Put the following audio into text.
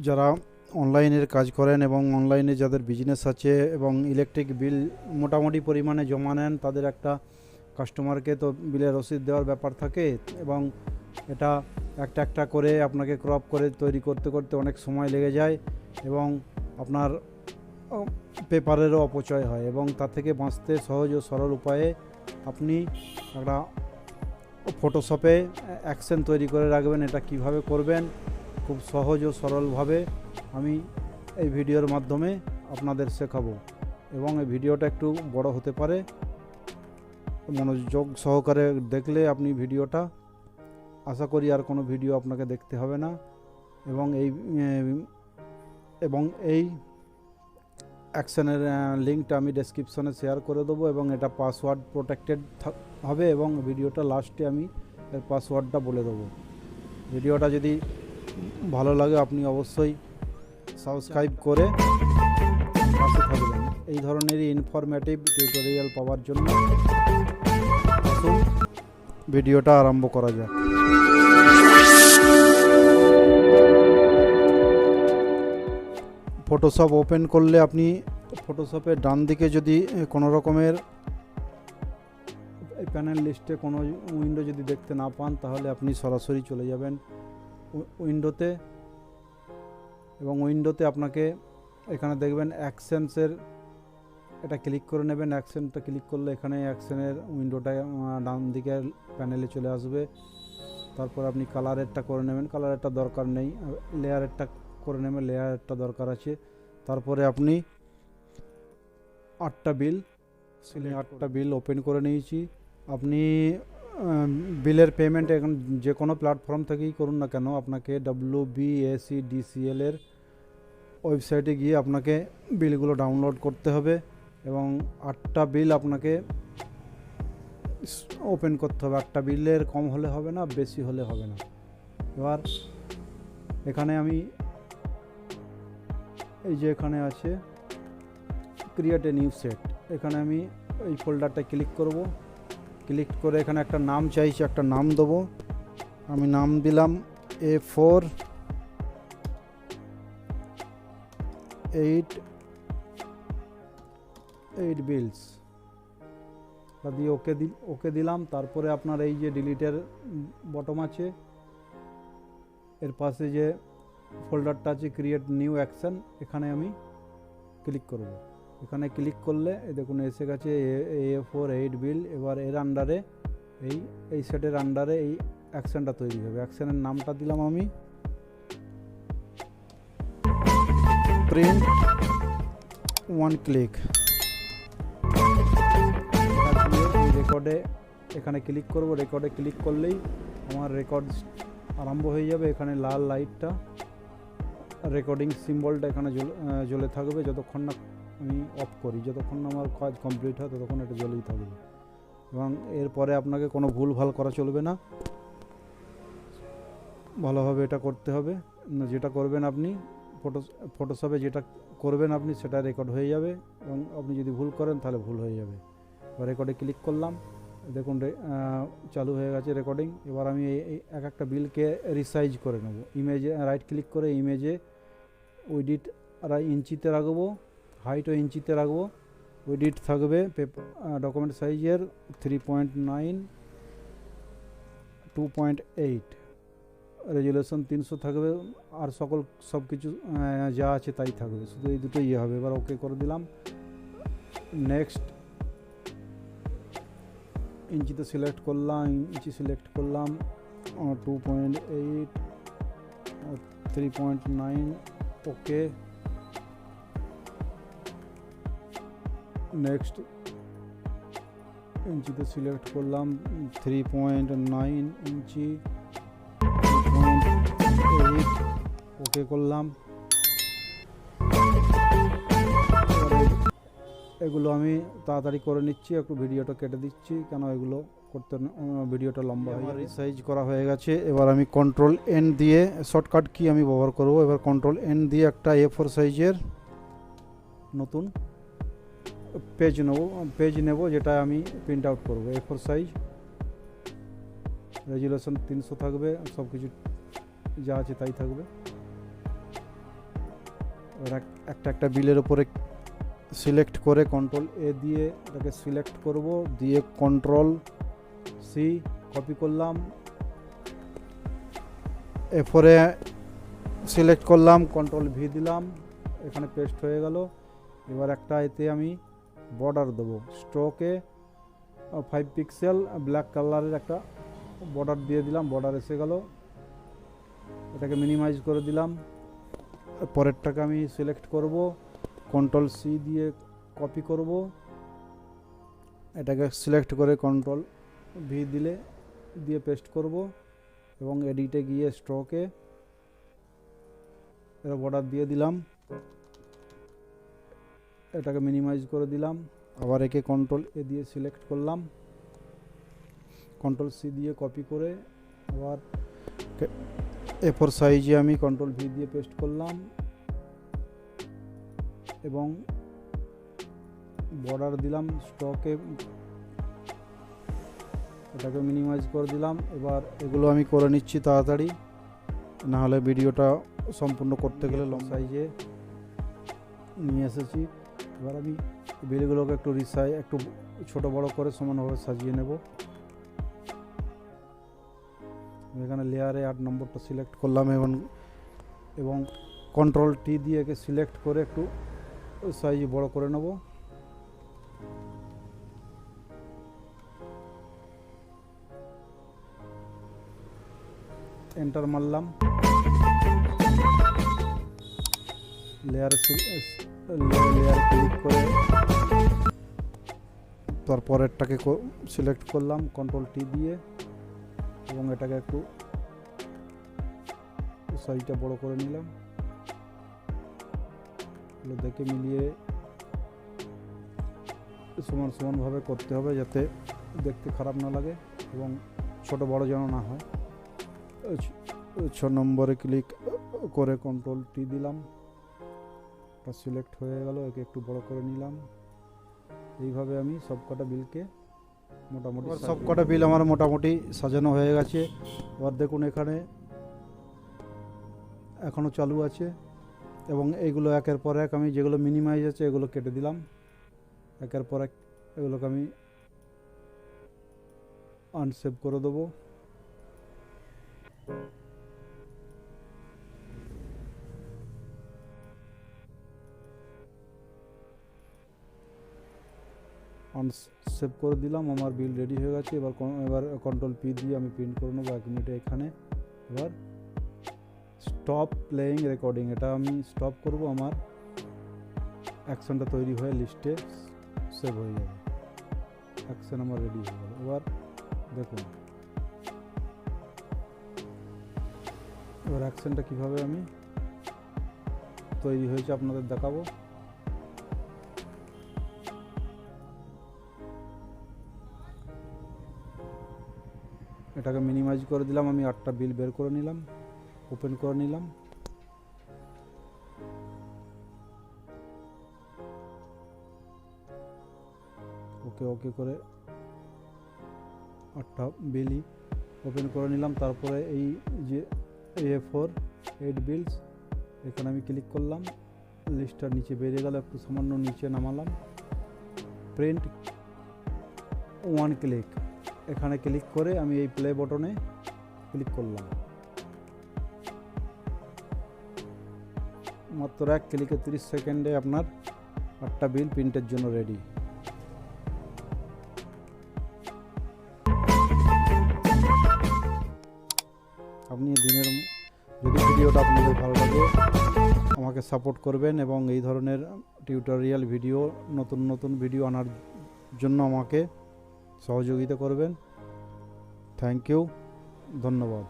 যারা অনলাইনের কাজ করেন এবং অনলাইনে যাদের বিজনেস আছে এবং ইলেকট্রিক বিল মোটামুটি পরিমাণে জমা নেন, তাদের একটা কাস্টমারকে তো বিলের রসিদ দেওয়ার ব্যাপার থাকে এবং এটা একটা একটা করে আপনাকে ক্রপ করে তৈরি করতে করতে অনেক সময় লেগে যায় এবং আপনার পেপারেরও অপচয় হয়। এবং তার থেকে বাঁচতে সহজ ও সরল উপায়ে আপনি একটা ফটোশপে অ্যাকশন তৈরি করে রাখবেন। এটা কিভাবে করবেন খুব সহজ ও সরলভাবে আমি এই ভিডিওর মাধ্যমে আপনাদের শেখাবো এবং এই ভিডিওটা একটু বড় হতে পারে, মনোযোগ সহকারে দেখলে আপনি ভিডিওটা আশা করি আর কোনো ভিডিও আপনাকে দেখতে হবে না। এবং এই অ্যাকশনের লিঙ্কটা আমি ডেসক্রিপশনে শেয়ার করে দেবো এবং এটা পাসওয়ার্ড প্রোটেক্টেড হবে এবং ভিডিওটা লাস্টে আমি এর পাসওয়ার্ডটা বলে দেবো। ভিডিওটা যদি ভালো লাগে আপনি অবশ্যই সাবস্ক্রাইব করে পাশে থাকবেন। এই ধরনেরই ইনফরমেটিভ টিউটোরিয়াল পাওয়ার জন্য আসুন ভিডিওটা আরম্ভ করা যাক। ফটোশপ ওপেন করলে আপনি ফটোশপের ডান দিকে যদি কোনো রকমের প্যানেল লিস্টে কোনো উইন্ডো যদি দেখতে না পান, তাহলে আপনি সরাসরি চলে যাবেন উইন্ডোতে এবং উইন্ডোতে আপনাকে এখানে দেখবেন অ্যাকশনসের এটা ক্লিক করে নেবেন। অ্যাকশনটা ক্লিক করলে এখানে অ্যাকশনের উইন্ডোটা ডান দিকের প্যানেলে চলে আসবে। তারপর আপনি কালারেরটা করে নেবেন, কালারেরটা দরকার নেই, লেয়ারেরটা করে নেবেন, লেয়ারেরটা দরকার আছে। তারপরে আপনি 8টা বিল ওপেন করে নিয়েছি। আপনি বিলের পেমেন্ট এখন যে কোনো প্ল্যাটফর্ম থেকেই করুন না কেন, আপনাকে WBACDCL এর ওয়েবসাইটে গিয়ে আপনাকে বিলগুলো ডাউনলোড করতে হবে এবং 8টা বিল আপনাকে ওপেন করতে হবে। 8টা বিলের কম হলে হবে না, বেশি হলে হবে না। এবার এখানে আমি এই যে এখানে আছে ক্রিয়েট এ নিউ সেট, এখানে আমি এই ফোল্ডারটা ক্লিক করব। ক্লিক করে এখানে একটা নাম চাইছি, একটা নাম দেবো। আমি নাম দিলাম A4 8 বিলস দিয়ে ওকে দিলাম। তারপরে আপনার এই যে ডিলিটের বটম আছে, এর পাশে যে ফোল্ডারটা আছে ক্রিয়েট নিউ অ্যাকশন, এখানে আমি ক্লিক করব। এখানে ক্লিক করলে দেখুন এসে গেছে A4 8 বিল। এবার এর আন্ডারে এই সেটের আন্ডারে এই অ্যাকশনটা তৈরি হবে। অ্যাকশনের নামটা দিলাম আমি প্রিন্ট ওয়ান ক্লিক। রেকর্ডে এখানে ক্লিক করব। রেকর্ডে ক্লিক করলেই আমার রেকর্ড আরম্ভ হয়ে যাবে। এখানে লাল লাইটটা রেকর্ডিং সিম্বলটা এখানে জ্বলে থাকবে যতক্ষণ না আমি অফ করি। যতক্ষণ না আমার কাজ কমপ্লিট হয় ততক্ষণ এটা জ্বলেই থাকবে এবং এরপরে আপনাকে কোনো ভুলভাল করা চলবে না, ভালোভাবে এটা করতে হবে। যেটা করবেন আপনি ফটোশপে যেটা করবেন আপনি সেটা রেকর্ড হয়ে যাবে এবং আপনি যদি ভুল করেন তাহলে ভুল হয়ে যাবে। এবার রেকর্ডে ক্লিক করলাম, দেখুন চালু হয়ে গেছে রেকর্ডিং। এবার আমি এই একটা বিলকে রিসাইজ করে নেব। ইমেজে রাইট ক্লিক করে ইমেজে উইডথ ইঞ্চিতে রাখবো, হাইটও ইঞ্চিতে রাখবো। উইডথ থাকবে ডকুমেন্ট সাইজের 3.9 2.8, রেজুলেশন 300 থাকবে আর সব কিছু যা আছে তাই থাকবে, শুধু এই দুটোই হবে। এবার ওকে করে দিলাম। নেক্সট ইঞ্চিতে সিলেক্ট করলাম, ইঞ্চি সিলেক্ট করলাম 2.8 3.9 ওকে। নেক্সট ইঞ্চিতে সিলেক্ট করলাম 3.9 ইঞ্চি 2.8 ওকে করলাম। এগুলো আমি তাড়াতাড়ি করে নিচ্ছি, একটু ভিডিওটা কেটে দিচ্ছি কেন এগুলো করতে ভিডিওটা লম্বা হয়ে রিসাইজ করা হয়ে গেছে। এবার আমি কন্ট্রোল N দিয়ে শর্টকাট কি আমি ব্যবহার করব। এবার কন্ট্রোল N দিয়ে একটা A4 সাইজের নতুন পেজ নেব যেটা আমি প্রিন্ট আউট করব। A4 সাইজ, রেজুলেশন 300 থাকবে, সব কিছু যা আছে তাই থাকবে। এবার একটা একটা বিলের উপরে সিলেক্ট করে কন্ট্রোল এ দিয়ে এটাকে সিলেক্ট করব, দিয়ে কন্ট্রোল সি কপি করলাম, এরপরে সিলেক্ট করলাম, কন্ট্রোল ভি দিলাম, এখানে পেস্ট হয়ে গেল। এবার একটা এতে আমি বর্ডার দেবো, স্ট্রোকে 5 পিক্সেল ব্ল্যাক কালারের একটা বর্ডার দিয়ে দিলাম, বর্ডার এসে গেল। এটাকে মিনিমাইজ করে দিলাম। পরেরটাকে আমি সিলেক্ট করব, কন্ট্রোল সি দিয়ে কপি করব, এটাকে সিলেক্ট করে কন্ট্রোল ভি দিয়ে পেস্ট করব এবং এডিটে গিয়ে স্ট্রোকে এর বর্ডার দিয়ে দিলাম। এটাকে মিনিমাইজ করে দিলাম। আবার একে কন্ট্রোল এ দিয়ে সিলেক্ট করলাম, কন্ট্রোল সি দিয়ে কপি করে আবার A4 সাইজে আমি কন্ট্রোল ভি দিয়ে পেস্ট করলাম এবং বর্ডার দিলাম স্টকে, এটাকে মিনিমাইজ করে দিলাম। এবার এগুলো আমি করে নিচ্ছি তাড়াতাড়ি, নাহলে ভিডিওটা সম্পূর্ণ করতে গেলে লং সাইজে নিয়ে এসেছি। এবার আমি বিলগুলোকে একটু ছোট বড় করে সমানভাবে সাজিয়ে নেব। এখানে লেয়ারে 8 নম্বরটা সিলেক্ট করলাম এবং কন্ট্রোল টি দিয়ে একে সিলেক্ট করে একটু সাইজ বড় করে নেব। এন্টার মারলাম, লেয়ার ক্লিক করে তারপরেরটাকে সিলেক্ট করলাম কন্ট্রোল টি দিয়ে এবং এটাকে একটু সাইজটা বড় করে নিলাম। দেখে মিলিয়ে সমানভাবে করতে হবে যাতে দেখতে খারাপ না লাগে এবং ছোট বড় যেন না হয়। 6 নম্বরে ক্লিক করে কন্ট্রোল টি দিলাম, এটা সিলেক্ট হয়ে গেল, একে একটু বড় করে নিলাম। এইভাবে আমি সবকটা বিলকে সবকটা বিল আমার মোটামুটি সাজানো হয়ে গেছে। এবার দেখুন এখানে এখনও চালু আছে এবং এইগুলো একের পর এক আমি যেগুলো মিনিমাইজ আছে এগুলো কেটে দিলাম, একের পর এক এগুলোকে আমি আনসেভ করে দেবো। আনসেভ করে দিলাম, আমার বিল রেডি হয়ে গেছে। এবার কন্ট্রোল পি দিয়ে আমি প্রিন্ট করে নেবো 1 মিনিটে। এখানে এবার স্টপ প্লেয়িং রেকর্ডিং, এটা আমি স্টপ করব, আমার অ্যাকশনটা তৈরি হয়ে লিস্টে সেভ হয়ে যাবে। অ্যাকশন আমার রেডি হয়ে গেল। এবার দেখুন এবার অ্যাকশনটা কীভাবে আমি তৈরি হয়েছে আপনাদের দেখাবো। এটাকে মিনিমাইজ করে দিলাম, আমি 8টা বিল বের করে নিলাম, ওপেন করে নিলাম। ওকে করে 8টা বিলই ওপেন করে নিলাম। তারপরে এই যে A4 8 বিলস, এখানে আমি ক্লিক করলাম, লিস্টটার নিচে বেরিয়ে গেল, একটু সামান্য নিচে নামালাম, প্রিন্ট 1 ক্লিক, এখানে ক্লিক করে আমি এই প্লে বটনে ক্লিক করলাম। মাত্র 1 ক্লিকে 30 সেকেন্ডে আপনার 8টা বিল প্রিন্টের জন্য রেডি। আপনি দিনের যদি ভিডিওটা আপনাদের ভালো লাগে আমাকে সাপোর্ট করবেন এবং এই ধরনের টিউটোরিয়াল ভিডিও নতুন ভিডিও আনার জন্য আমাকে সহযোগিতা করবেন। থ্যাংক ইউ, ধন্যবাদ।